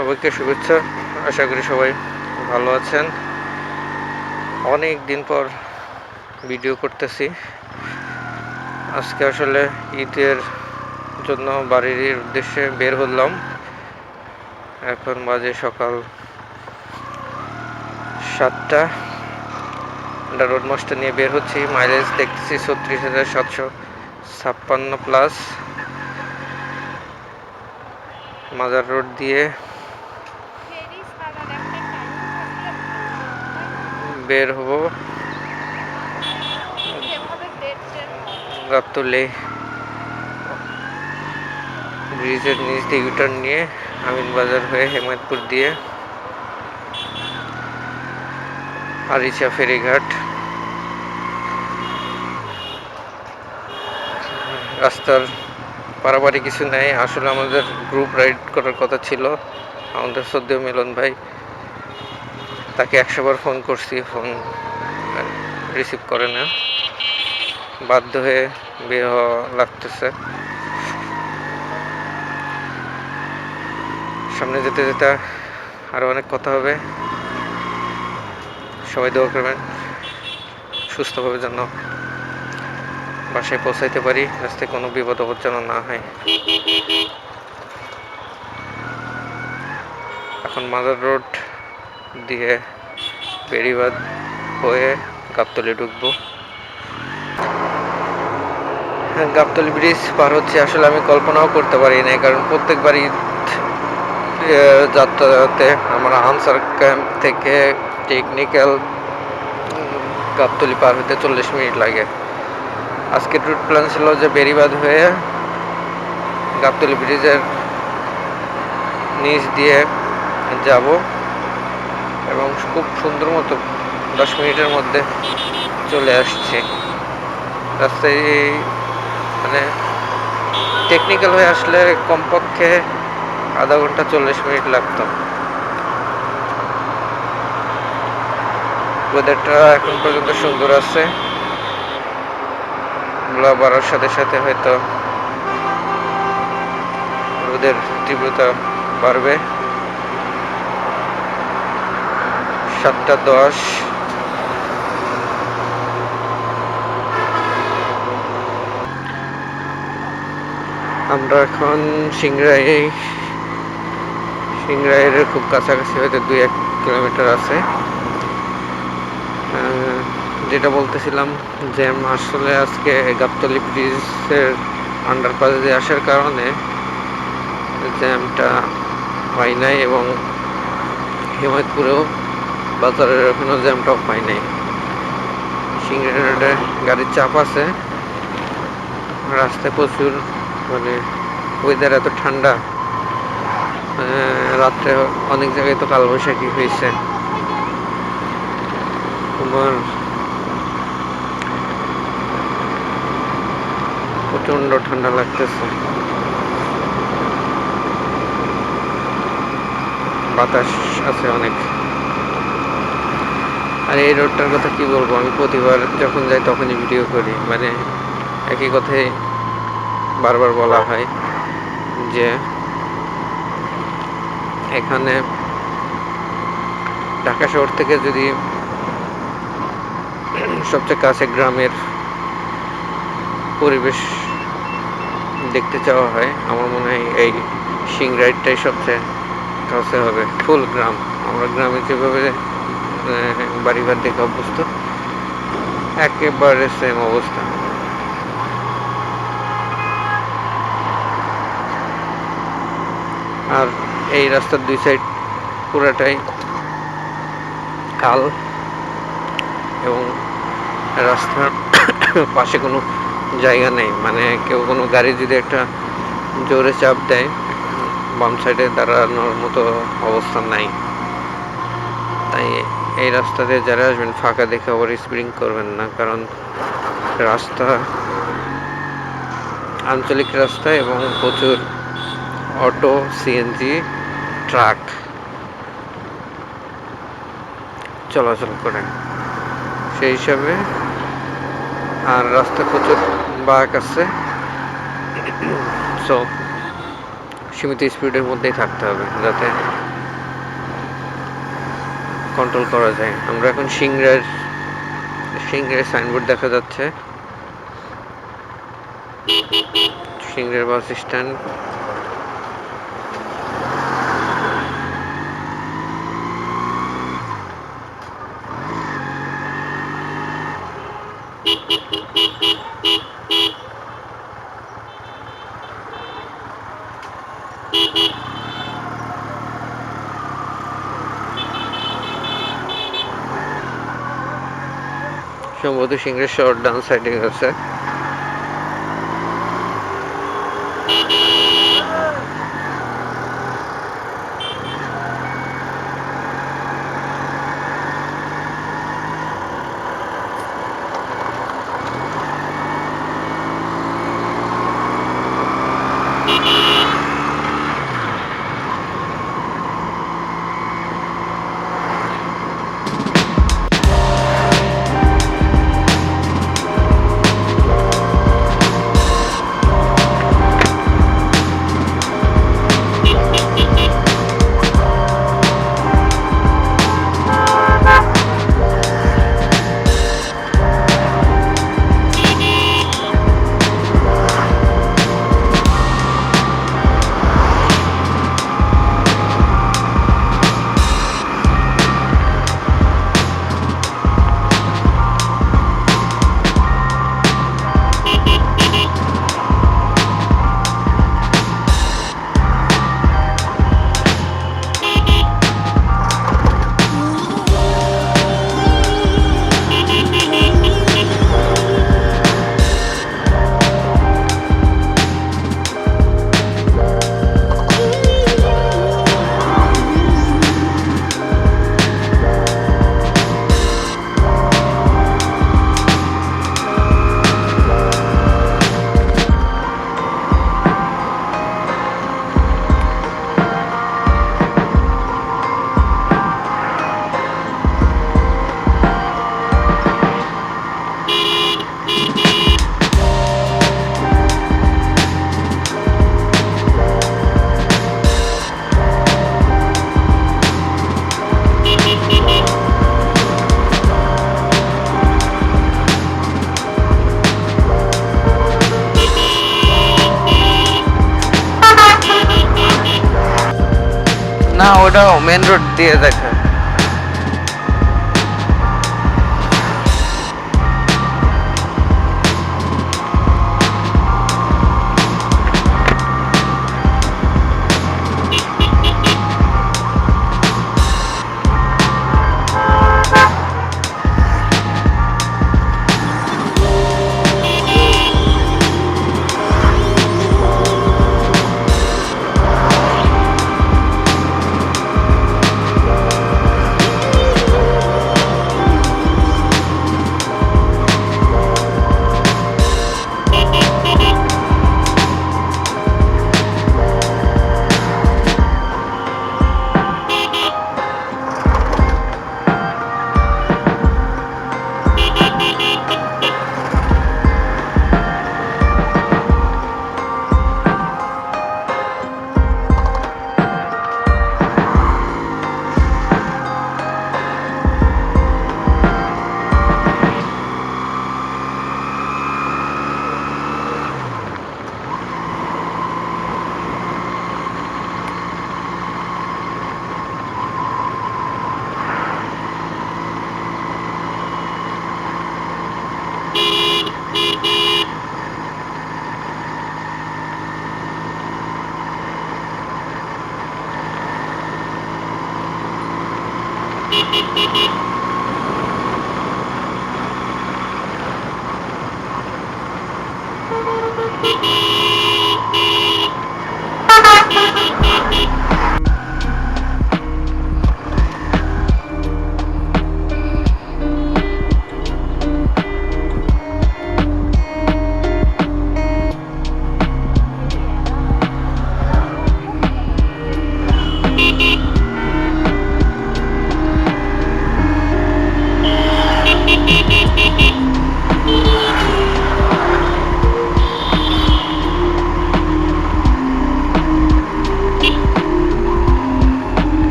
সবাইকে শুভেচ্ছা। আশা করি সবাই ভালো আছেন। অনেক দিন পর ভিডিও করতেছি। আজকে আসলে ঈদের জন্য বাড়ির উদ্দেশ্যে বের হলাম। এখন বাজে সকাল 7টা। রোড মাস্টার নিয়ে বের হচ্ছি। মাইলেজ দেখতেছি 36,756+। মাজার রোড দিয়ে বের হব। গাবতলী ব্রিজের নিচ দিয়ে ইউটার্ন নিয়ে আমিনবাজার হয়ে হেমায়তপুর দিয়ে আরিচা ফেরিঘাট। রাস্তার পারাপারি কিছু নেই। আসলে আমাদের গ্রুপ রাইড করার কথা ছিল। আমাদের সদ্য মিলন ভাই, তাকে 100বার ফোন করছি, ফোন রিসিভ করে না। বাধ্য হয়ে বের হওয়া লাগতেছে। সামনে যেতে যেতে আরো অনেক কথা হবে। সবাই দোয়া করবেন সুস্থভাবে যেন বাসায় পৌঁছাইতে পারি, রাস্তায় কোনো বিপদ আপদ যেন না হয়। এখন মাজার রোড দিয়ে বেড়িবাঁধ হয়ে গাবতলী ঢুকবো। গাবতলী ব্রিজ পার হচ্ছে, আসলে আমি কল্পনাও করতে পারি না, কারণ প্রত্যেকবার ঈদ যাত্রাতে আমরা আনসার ক্যাম্প থেকে টেকনিক্যাল গাবতলী পার হতে 40 মিনিট লাগে। আজকের রুট প্ল্যান ছিল যে বেড়িবাঁধ হয়ে গাবতলী ব্রিজের নিচ দিয়ে যাব এবং খুব সুন্দর মতো 10 মিনিটের মধ্যে চলে আসছি। রাস্তায় মানে টেকনিক্যাল হয়ে আসলে কমপক্ষে আধা ঘন্টা 40 মিনিট লাগতো। ওয়েদারটা এখন পর্যন্ত সুন্দর আছে। বেলা বাড়ার সাথে সাথে হয়তো রোদের তীব্রতা বাড়বে। 7টা 10। আমরা এখন সিংড়াইয়ের খুব কাছাকাছি, হয়তো 2-1 কিলোমিটার আছে। যেটা বলতেছিলাম যে আসলে আজকে গাবতলী ব্রিজের আন্ডারপাস দিয়ে আসার কারণে জ্যামটা হয় নাই, এবং হেমায়তপুরেও বাজারের ওখানেও জ্যামটাও হয় নাই। সিংড়াই রোডে গাড়ির চাপ আছে। রাস্তায় প্রচুর ওয়েদার এত ঠান্ডা। রাত্রে অনেক জায়গায় তো কালবৈশাখী হয়েছে। তোমার প্রচন্ড ঠান্ডা লাগতেছে। বাতাস আছে অনেক। আর এই রোডটার কথা কি বলবো, আমি প্রতিবার যখন যাই তখনই ভিডিও করি। একই কথাই বারবার বলা হয় যে এখানে ঢাকা শহর থেকে যদি সবচেয়ে কাছে গ্রামের পরিবেশ দেখতে চাওয়া হয়, আমার মনে হয় এই সিংড়াইটাই সবচেয়ে কাছে হবে। ফুল গ্রাম, আমরা গ্রামে যেভাবে বাড়িঘর দেখে অভ্যস্ত, একেবারে সেম অবস্থা। আর এই রাস্তার 2 সাইড পুরাটাই খাল, এবং রাস্তার পাশে কোনো জায়গা নেই। কেউ কোনো গাড়ি যদি একটা জোরে চাপ দেয়, বাম সাইডে দাঁড়ানোর মতো অবস্থা নাই। তাই এই রাস্তাতে যারা আসবেন ফাঁকা দেখে আবার স্পিডিং করবেন না, কারণ রাস্তা আঞ্চলিক রাস্তা এবং প্রচুর অটো, সিএনজি, ট্রাক চলাচল করে সেই হিসাবে। আর রাস্তা প্রচুর বাঁক আছে, সো সীমিত স্পিডের মধ্যেই থাকতে হবে যাতে কন্ট্রোল করা যায়। আমরা এখন সিংড়ার সাইনবোর্ড দেখা যাচ্ছে, সিংড়ার বাস স্ট্যান্ড। সম্ভবত সিংড়া শহর ডান সাইডে আছে। না, ওটা মেন রোড দিয়ে দেখা।